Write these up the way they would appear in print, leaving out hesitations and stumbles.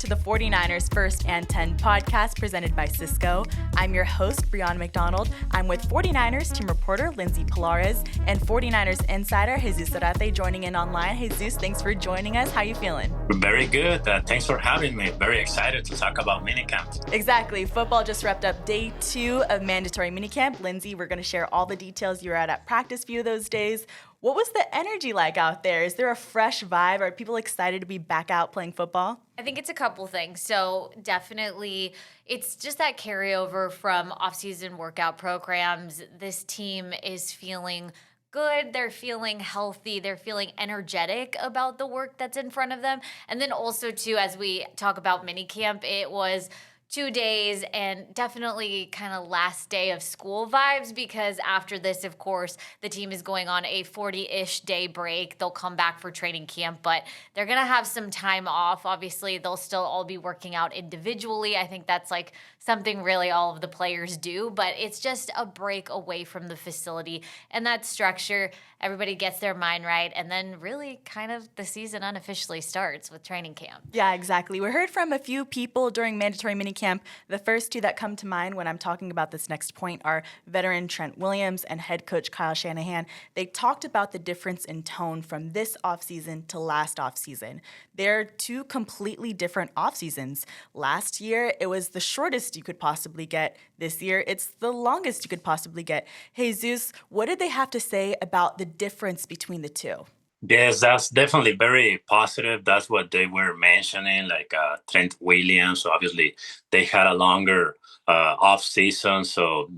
to the 49ers First and 10 podcast presented by Cisco. I'm your host, Brianna McDonald. I'm with 49ers team reporter Lindsey and 49ers insider Jesus Zarate joining in online. Jesus, thanks for joining us. How you feeling? Very good. Thanks for having me. Very excited to talk about minicamp. Exactly. Football just wrapped up day 2 of mandatory minicamp. Lindsey, we're going to share all the details you were at practice view those days. What was the energy like out there? Is there a fresh vibe? Are people excited to be back out playing football? I think it's a couple things. So definitely it's just that carryover from off-season workout programs. This team is feeling good. They're feeling healthy. They're feeling energetic about the work that's in front of them. And then also, too, as we talk about minicamp, it was 2 days and definitely kind of last day of school vibes, because after this, of course, the team is going on a 40-ish day break. They'll come back for training camp, but they're going to have some time off. Obviously, they'll still all be working out individually. I think that's like something really all of the players do, but it's just a break away from the facility and that structure. Everybody gets their mind right, and then really kind of the season unofficially starts with training camp. Yeah, exactly. We heard from a few people during mandatory minicamp. The first two that come to mind when I'm talking about this next point are veteran Trent Williams and head coach Kyle Shanahan. They talked about the difference in tone from this offseason to last offseason. They're two completely different offseasons. Last year, it was the shortest you could possibly get. This year, it's the longest you could possibly get. Jesus, what did they have to say about the difference between the two? Yes, that's definitely very positive. That's what they were mentioning, like Trent Williams. So obviously, they had a longer off season, so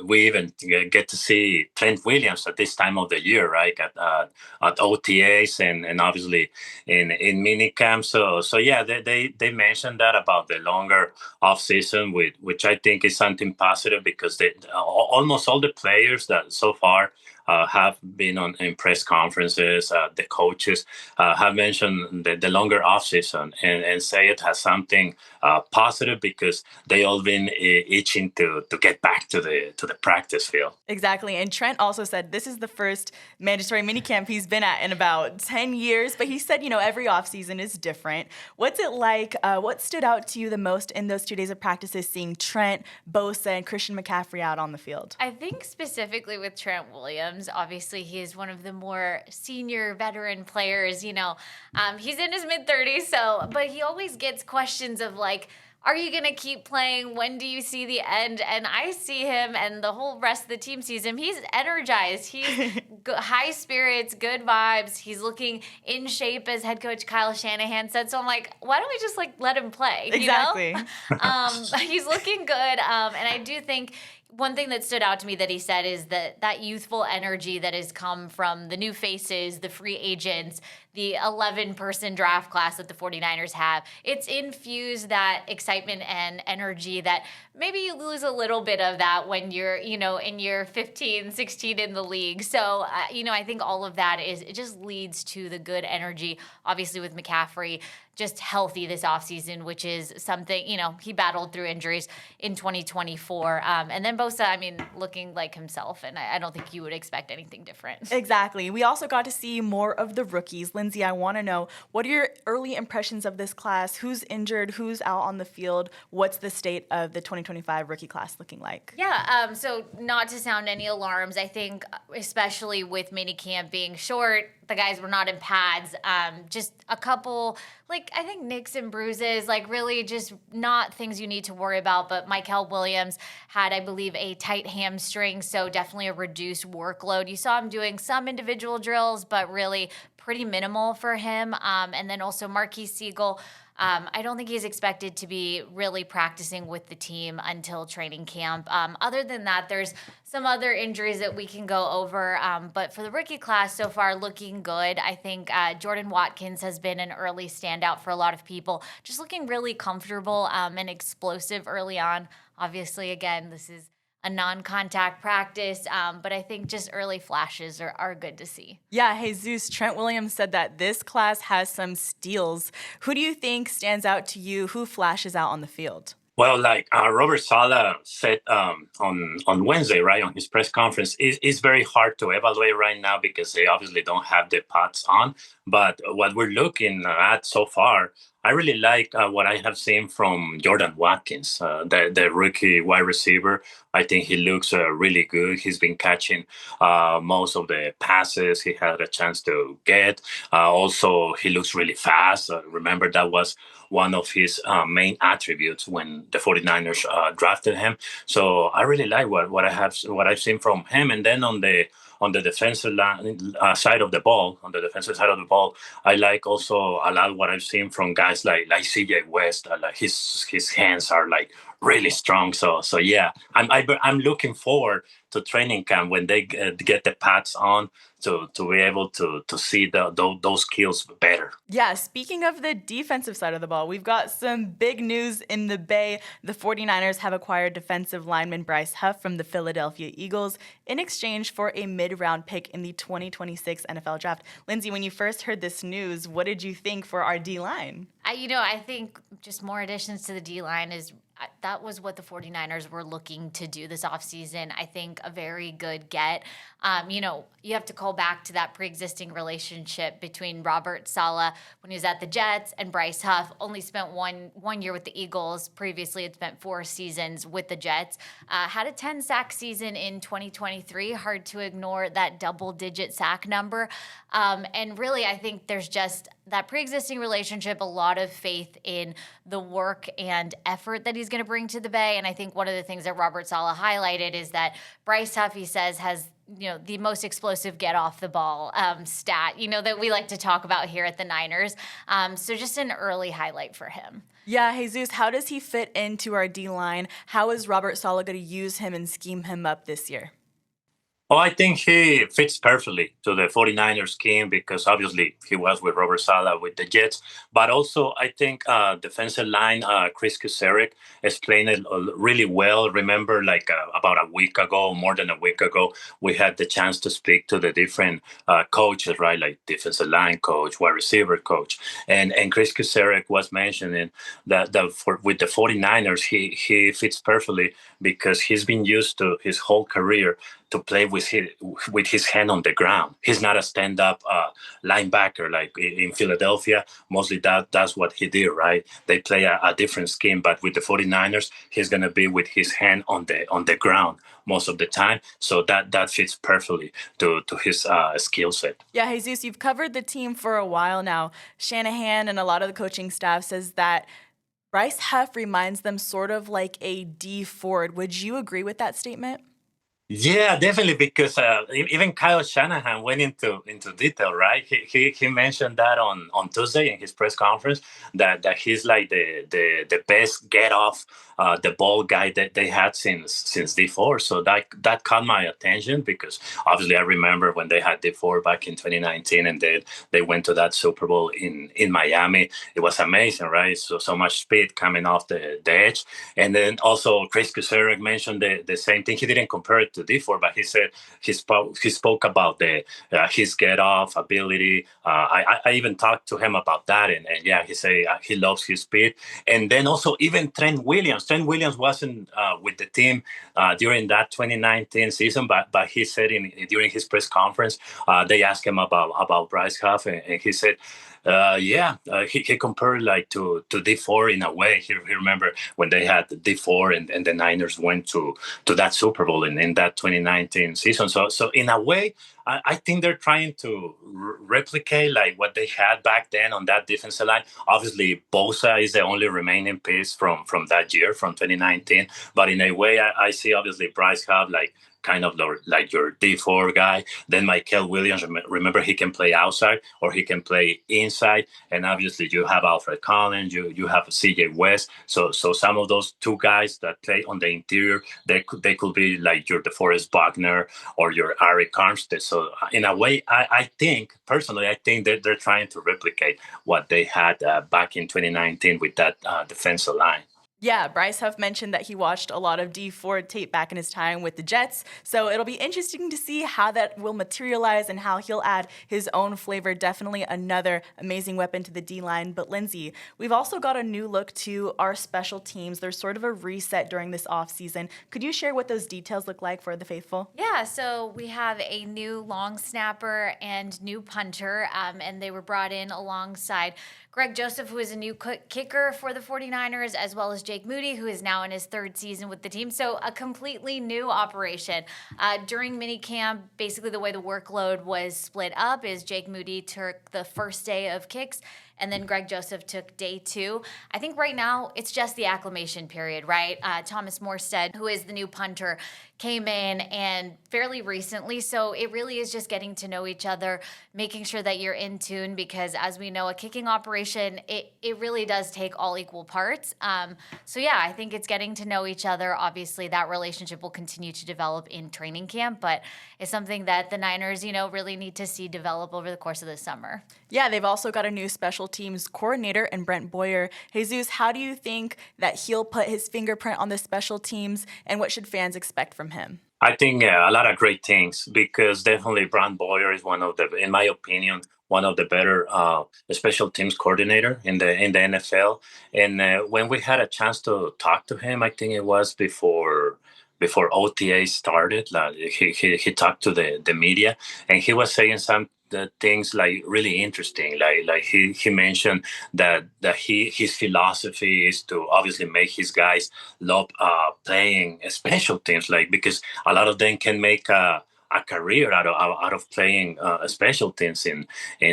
we even get to see Trent Williams at this time of the year, right? At OTAs and obviously in minicamp. So yeah, they mentioned that about the longer off season, which I think is something positive, because almost all the players that so far have been in press conferences. The coaches have mentioned the longer offseason and say it has something positive, because they all been itching to get back to the practice field. Exactly. And Trent also said this is the first mandatory minicamp he's been at in about 10 years. But he said, every offseason is different. What's it like? What stood out to you the most in those 2 days of practices, seeing Trent, Bosa, and Christian McCaffrey out on the field? I think specifically with Trent Williams, obviously he is one of the more senior veteran players. He's in his mid-30s, but he always gets questions of like, are you going to keep playing? When do you see the end? And I see him, and the whole rest of the team sees him. He's energized. He's high spirits, good vibes. He's looking in shape, as head coach Kyle Shanahan said. So I'm like, why don't we just let him play? Exactly. He's looking good. And I do think one thing that stood out to me that he said is that youthful energy that has come from the new faces, the free agents, the 11-person draft class that the 49ers have. It's infused that excitement and energy that maybe you lose a little bit of that when you're, in year 15, 16 in the league. So, I think all of that it just leads to the good energy, obviously with McCaffrey just healthy this offseason, which is something, he battled through injuries in 2024. And then Bosa, looking like himself, and I don't think you would expect anything different. Exactly. We also got to see more of the rookies. Lindsey, I want to know, what are your early impressions of this class? Who's injured? Who's out on the field? What's the state of the 2025 rookie class looking like? Yeah, so not to sound any alarms, I think especially with minicamp being short, the guys were not in pads. Just a couple, I think nicks and bruises, really just not things you need to worry about. But Michael Williams had, I believe, a tight hamstring, so definitely a reduced workload. You saw him doing some individual drills, but really pretty minimal for him. And then also Marquise Siegel, I don't think he's expected to be really practicing with the team until training camp. Other than that, there's some other injuries that we can go over. But for the rookie class so far, looking good. I think Jordan Watkins has been an early standout for a lot of people, just looking really comfortable and explosive early on. Obviously, again, this is a non-contact practice, but I think just early flashes are good to see. Yeah, Jesus, Trent Williams said that this class has some steals. Who do you think stands out to you? Who flashes out on the field? Well, like Robert Saleh said on Wednesday, right, on his press conference, it's very hard to evaluate right now because they obviously don't have the pads on. But what we're looking at so far I really like what I have seen from Jordan Watkins, the rookie wide receiver. I think he looks really good. He's been catching most of the passes he had a chance to get. Also, he looks really fast. Remember, that was one of his main attributes when the 49ers drafted him. So I really like what I've seen from him. And then on the defensive line, side of the ball, on the defensive side of the ball, I like also a lot what I've seen from guys like CJ West. Like his hands are like really strong. So yeah, I'm looking forward to training camp when they get the pads on to be able to see those skills better. Yeah, speaking of the defensive side of the ball, we've got some big news in the Bay. The 49ers have acquired defensive lineman Bryce Huff from the Philadelphia Eagles in exchange for a mid-round pick in the 2026 NFL Draft. Lindsey, when you first heard this news, what did you think for our D-line? I think just more additions to the D-line is that was what the 49ers were looking to do this offseason. I think a very good get. You have to call back to that pre-existing relationship between Robert Saleh when he was at the Jets and Bryce Huff. Only spent one year with the Eagles. Previously, had spent 4 seasons with the Jets. Had a 10-sack season in 2023. Hard to ignore that double-digit sack number. And really, I think there's just that pre-existing relationship, a lot of faith in the work and effort that he's going to bring to the Bay. And I think one of the things that Robert Saleh highlighted is that Bryce Huff, he says, has the most explosive get off the ball stat, that we like to talk about here at the Niners. So just an early highlight for him. Yeah, Jesus, how does he fit into our D-line? How is Robert Saleh going to use him and scheme him up this year? Oh, I think he fits perfectly to the 49ers scheme because obviously he was with Robert Saleh with the Jets. But also, I think defensive line, Chris Kucerek explained it really well. Remember, like about a week ago, more than a week ago, we had the chance to speak to the different coaches, right? Like defensive line coach, wide receiver coach. And Chris Kucerek was mentioning that with the 49ers, he fits perfectly because he's been used to his whole career to play with his hand on the ground. He's not a stand-up linebacker like in Philadelphia. Mostly that's what he did, right? They play a different scheme, but with the 49ers, he's going to be with his hand on the ground most of the time. So that fits perfectly to his skill set. Yeah, Jesus, you've covered the team for a while now. Shanahan and a lot of the coaching staff says that Bryce Huff reminds them sort of like a D Ford. Would you agree with that statement? Yeah, definitely, because even Kyle Shanahan went into detail, right? He mentioned that on Tuesday in his press conference that he's like the best get off the ball guy that they had since D4. So that caught my attention because obviously I remember when they had D4 back in 2019 and they went to that Super Bowl in Miami. It was amazing, right? So much speed coming off the edge, and then also Chris Kucerek mentioned the same thing. He didn't compare it to D4, but he said he spoke about his get off ability. I even talked to him about that, and yeah, he said he loves his speed. And then also even Trent Williams. Trent Williams wasn't with the team during that 2019 season, but he said during his press conference, they asked him about Bryce Huff, and he said. He compared like to D4 in a way. He remember when they had D4 and the Niners went to that Super Bowl in that 2019 season. So in a way, I think they're trying to replicate like what they had back then on that defensive line. Obviously, Bosa is the only remaining piece from that year, from 2019. But in a way, I see obviously Bryce Huff like kind of like your D4 guy. Then Michael Williams, remember he can play outside or he can play inside. And obviously you have Alfred Collins, you have CJ West. So some of those two guys that play on the interior, they could be like your DeForest Buckner or your Arik Armstead. So in a way, I think that they're trying to replicate what they had back in 2019 with that defensive line. Yeah, Bryce Huff mentioned that he watched a lot of D Ford tape back in his time with the Jets, so it'll be interesting to see how that will materialize and how he'll add his own flavor. Definitely another amazing weapon to the D line. But Lindsey, we've also got a new look to our special teams. There's sort of a reset during this offseason. Could you share what those details look like for the faithful? Yeah, so we have a new long snapper and new punter, and they were brought in alongside Greg Joseph, who is a new kicker for the 49ers, as well as Jake Moody, who is now in his third season with the team. So a completely new operation. During minicamp, basically the way the workload was split up is Jake Moody took the first day of kicks, and then Greg Joseph took day 2. I think right now it's just the acclimation period, right? Thomas Morstead, who is the new punter, came in and fairly recently, so it really is just getting to know each other, making sure that you're in tune, because as we know, a kicking operation, it really does take all equal parts. So yeah, I think it's getting to know each other. Obviously, that relationship will continue to develop in training camp, but it's something that the Niners, really need to see develop over the course of the summer. Yeah, they've also got a new special teams coordinator in Brent Boyer. Jesus, how do you think that he'll put his fingerprint on the special teams, and what should fans expect from him? I think a lot of great things, because definitely Brand Boyer is one of the, in my opinion, one of the better special teams coordinator in the NFL. And when we had a chance to talk to him, I think it was before OTA started. Like he talked to the media, and he was saying some the things like really interesting. Like he mentioned that his philosophy is to obviously make his guys love playing special teams, like, because a lot of them can make a career out of playing special teams in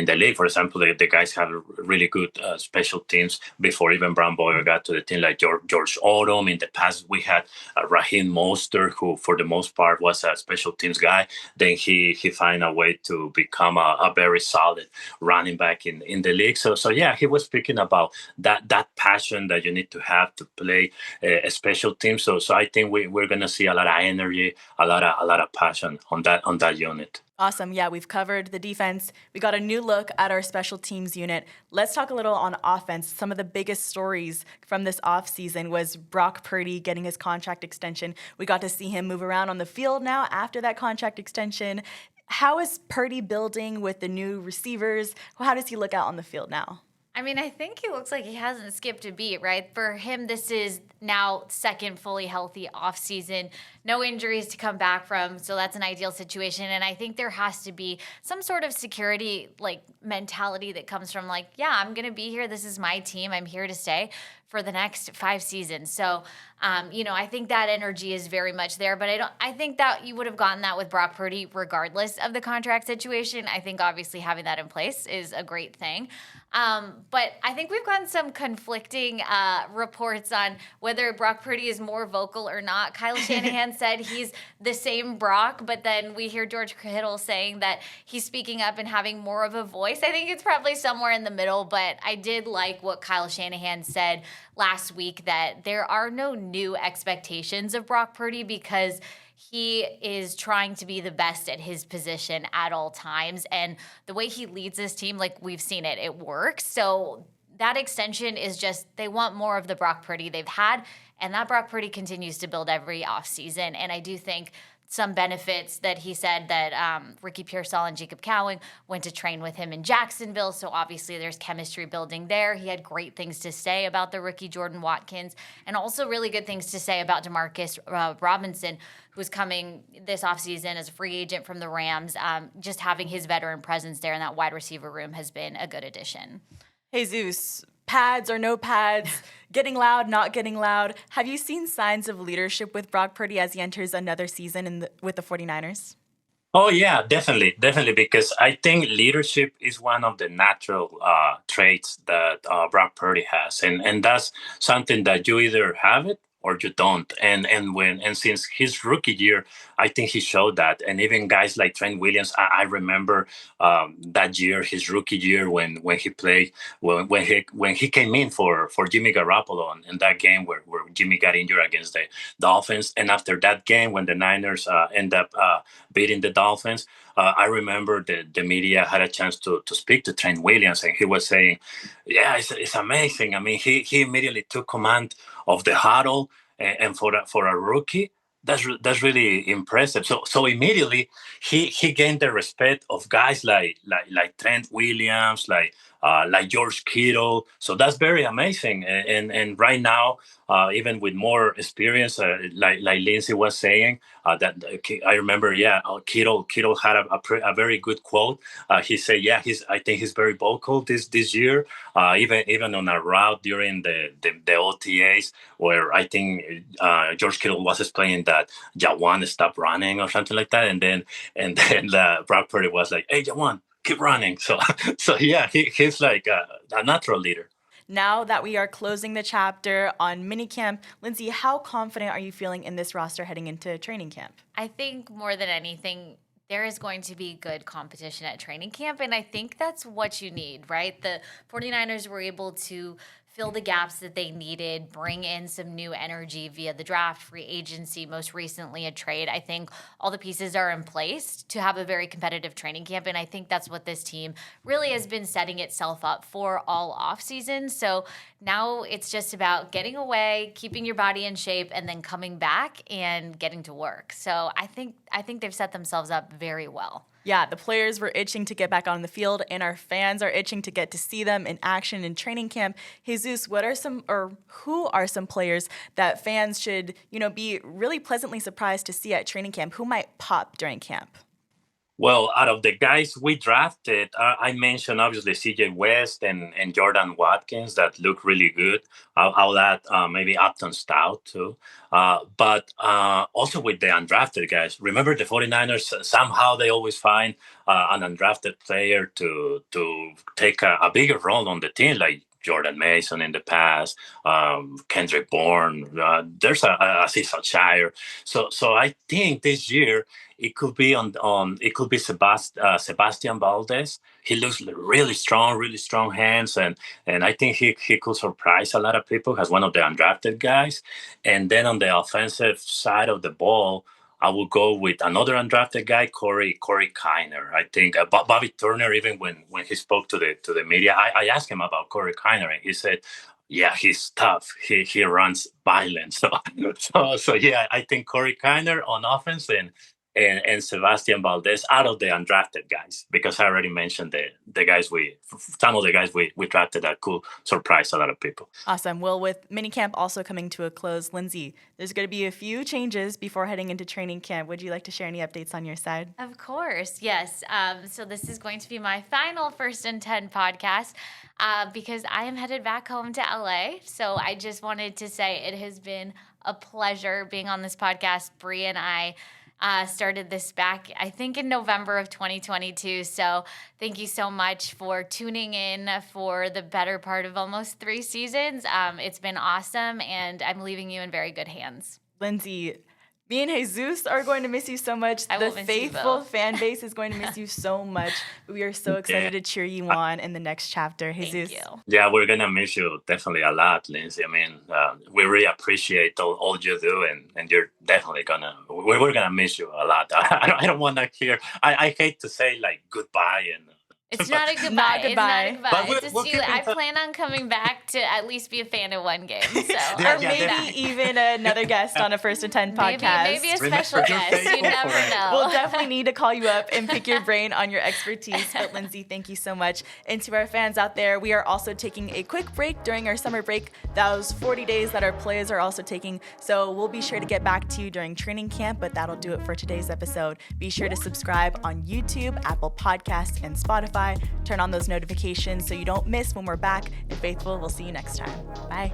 the league. For example, the guys have really good special teams before even Brown Boyer got to the team, like George Odom. In the past, we had Raheem Mostert, who for the most part was a special teams guy. Then he found a way to become a very solid running back in the league. So yeah, he was speaking about that passion that you need to have to play a special team. So I think we're gonna see a lot of energy, a lot of passion on that unit. Awesome. Yeah, we've covered the defense. We got a new look at our special teams unit. Let's talk a little on offense. Some of the biggest stories from this offseason was Brock Purdy getting his contract extension. We got to see him move around on the field now after that contract extension. How is Purdy building with the new receivers? How does he look out on the field now? I mean, I think he looks like he hasn't skipped a beat, right? For him, this is now second fully healthy offseason, no injuries to come back from, so that's an ideal situation. And I think there has to be some sort of security, like, mentality that comes from, like, yeah, I'm going to be here. This is my team. I'm here to stay for the next 5 seasons. So, I think that energy is very much there, but I think that you would have gotten that with Brock Purdy regardless of the contract situation. I think obviously having that in place is a great thing. But I think we've gotten some conflicting reports on whether Brock Purdy is more vocal or not. Kyle Shanahan said he's the same Brock, but then we hear George Kittle saying that he's speaking up and having more of a voice. I think it's probably somewhere in the middle, but I did like what Kyle Shanahan said last week, that there are no new expectations of Brock Purdy because he is trying to be the best at his position at all times. And the way he leads this team, like, we've seen it works. So that extension is just, they want more of the Brock Purdy they've had. And that Brock Purdy continues to build every offseason. And I do think some benefits that he said that Ricky Pearsall and Jacob Cowing went to train with him in Jacksonville. So obviously there's chemistry building there. He had great things to say about the rookie Jordan Watkins, and also really good things to say about Demarcus Robinson, who's coming this offseason as a free agent from the Rams. Just having his veteran presence there in that wide receiver room has been a good addition. Jesus, pads or no pads, getting loud, not getting loud. Have you seen signs of leadership with Brock Purdy as he enters another season with the 49ers? Oh yeah, definitely, because I think leadership is one of the natural traits that Brock Purdy has, and that's something that you either have it or you don't. And since his rookie year, I think he showed that. And even guys like Trent Williams, I remember that year, his rookie year, when he played, when he came in for Jimmy Garoppolo in that game where Jimmy got injured against the Dolphins. And after that game, when the Niners end up beating the Dolphins, I remember the media had a chance to speak to Trent Williams, and he was saying, "Yeah, it's amazing. I mean, he immediately took command of the huddle, and for a rookie, that's really impressive. So immediately he gained the respect of guys like Trent Williams, like George Kittle. So that's very amazing. And right now, even with more experience, like Lindsey was saying, that I remember, yeah, Kittle had a very good quote. He said, yeah, I think he's very vocal this year. Even on a route during the OTAs, where I think George Kittle was explaining that Jawan stopped running or something like that, and then Brock Purdy was like, "Hey, Jawan, keep running." So yeah, he's like a natural leader. Now that we are closing the chapter on minicamp, Lindsey, how confident are you feeling in this roster heading into training camp? I think more than anything, there is going to be good competition at training camp, and I think that's what you need, right? The 49ers were able to fill the gaps that they needed, bring in some new energy via the draft, free agency, most recently a trade. I think all the pieces are in place to have a very competitive training camp, and I think that's what this team really has been setting itself up for all offseason. So now it's just about getting away, keeping your body in shape, and then coming back and getting to work. So I think they've set themselves up very well. Yeah, the players were itching to get back on the field, and our fans are itching to get to see them in action in training camp. Jesus, who are some players that fans should, be really pleasantly surprised to see at training camp? Who might pop during camp? Well, out of the guys we drafted, I mentioned obviously CJ West and Jordan Watkins that look really good. I'll add maybe Upton Stout too. But also with the undrafted guys, remember the 49ers, somehow they always find an undrafted player to take a bigger role on the team, like Jordan Mason in the past, Kendrick Bourne. There's a Cecil Shire. So I think this year it could be Sebastian Valdez. He looks really strong hands, and I think he could surprise a lot of people as one of the undrafted guys. And then on the offensive side of the ball, I will go with another undrafted guy, Corey Kiner. I think Bobby Turner, even when he spoke to the media, I asked him about Corey Kiner, and he said, "Yeah, he's tough. He runs violent." So yeah, I think Corey Kiner on offense and Sebastian Valdez out of the undrafted guys, because I already mentioned some of the guys we drafted that could surprise a lot of people. Awesome. Well, with minicamp also coming to a close, Lindsey, there's going to be a few changes before heading into training camp. Would you like to share any updates on your side? Of course, yes. So this is going to be my final First and 10 podcast because I am headed back home to LA. So I just wanted to say it has been a pleasure being on this podcast. Bree and I started this back, I think, in November of 2022. So thank you so much for tuning in for the better part of almost 3 seasons. It's been awesome, and I'm leaving you in very good hands. Lindsey, me and Jesus are going to miss you so much. The faithful fan base is going to miss you so much. We are so excited to cheer you on in the next chapter. Jesus. Thank you. Yeah, we're going to miss you definitely a lot, Lindsey. I mean, we really appreciate all you do, and you're definitely we're going to miss you a lot. I don't want to hear, I hate to say like goodbye and It's not a goodbye. Not goodbye. It's just you. I plan on coming back to at least be a fan of one game. So, or maybe even another guest on a First and 10 podcast. Maybe a special guest. You never know. We'll definitely need to call you up and pick your brain on your expertise. But Lindsey, thank you so much. And to our fans out there, we are also taking a quick break during our summer break. Those 40 days that our players are also taking. So we'll be sure to get back to you during training camp, but that'll do it for today's episode. Be sure to subscribe on YouTube, Apple Podcasts, and Spotify. Turn on those notifications so you don't miss when we're back. And Faithful, we'll see you next time. Bye.